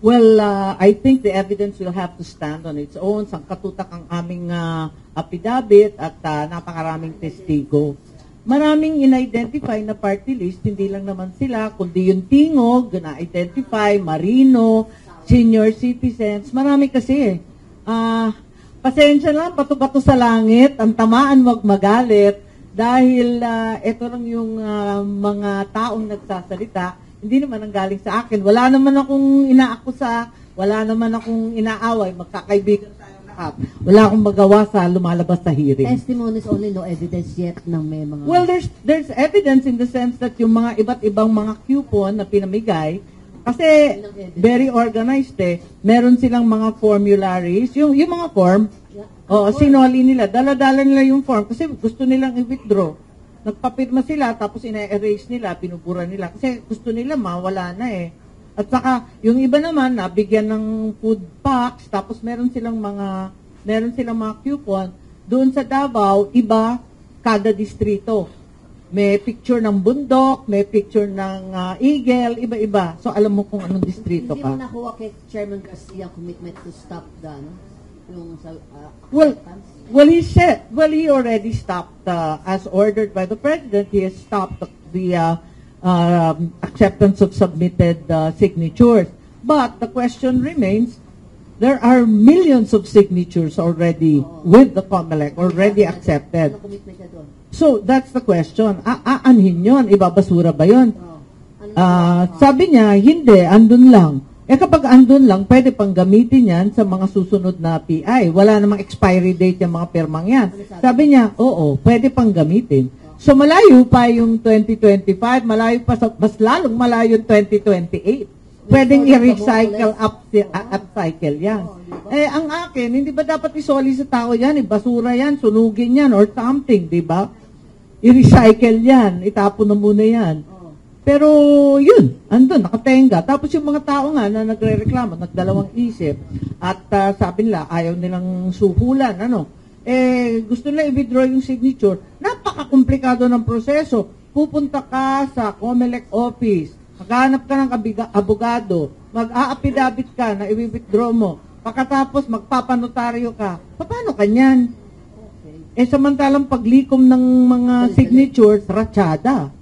Well, I think the evidence will have to stand on its own. Sangkatutak ang aming affidavit at napakaraming testigo. Maraming in-identify na party list, hindi lang naman sila, kundi yung tingog, na-identify, marino, senior citizens, marami kasi. Pasensya lang, bato-bato sa langit, ang tamaan wag magalit, dahil ito lang yung mga taong nagsasalita, hindi naman ang galing sa akin. Wala naman akong inaakusa, wala naman akong inaaway, magkakaibigan tayo lahat. Wala akong magawa sa lumalabas sa hearing. Testimonies only, no evidence yet ng may mga... Well, there's evidence in the sense that yung mga iba't ibang mga coupon na pinamigay, kasi very organized meron silang mga formularies, yung mga form, sinoli nila, dala-dala nila yung form kasi gusto nilang i-withdraw. Nagpapirma sila, tapos ina-erase nila, pinupura nila. Kasi gusto nila, mawala na At saka, yung iba naman, nabigyan ng food packs, tapos meron silang mga coupon. Doon sa Davao, iba, kada distrito. May picture ng bundok, may picture ng eagle, iba-iba. So, alam mo kung anong distrito ka. Hindi mo nakuha kay Chairman Garcia commitment to stop the, yung Well, he already stopped, as ordered by the President, he has stopped the acceptance of submitted signatures. But the question remains, there are millions of signatures already with the COMELEC, already accepted. So, that's the question. Aanhin yun? Ibabasura ba yun? Sabi niya, hindi, andun lang. Kapag andun lang, pwede pang gamitin yan sa mga susunod na PI. Wala namang expiry date yung mga permang yan. Sabi niya, oo, pwede pang gamitin. So malayo pa yung 2025, malayo pa, mas lalong malayo yung 2028. Pwedeng i-recycle, upcycle yan. Ang akin, hindi ba dapat isoli sa tao yan? Basura yan, sunugin yan, or something, di ba? I-recycle yan, itapon na muna yan. Pero yun, andun, nakatenga. Tapos yung mga tao nga na nagre-reklamo, nagdalawang isip, at sabi nila, ayaw nilang suhulan, gusto nila i-withdraw yung signature. Napaka-komplikado ng proseso. Pupunta ka sa COMELEC office, maghanap ka ng abogado, mag-a-affidavit ka na i-withdraw mo. Pagkatapos, magpapanotaryo ka. Paano kanyan? Samantalang paglikom ng mga signatures, ratsyada.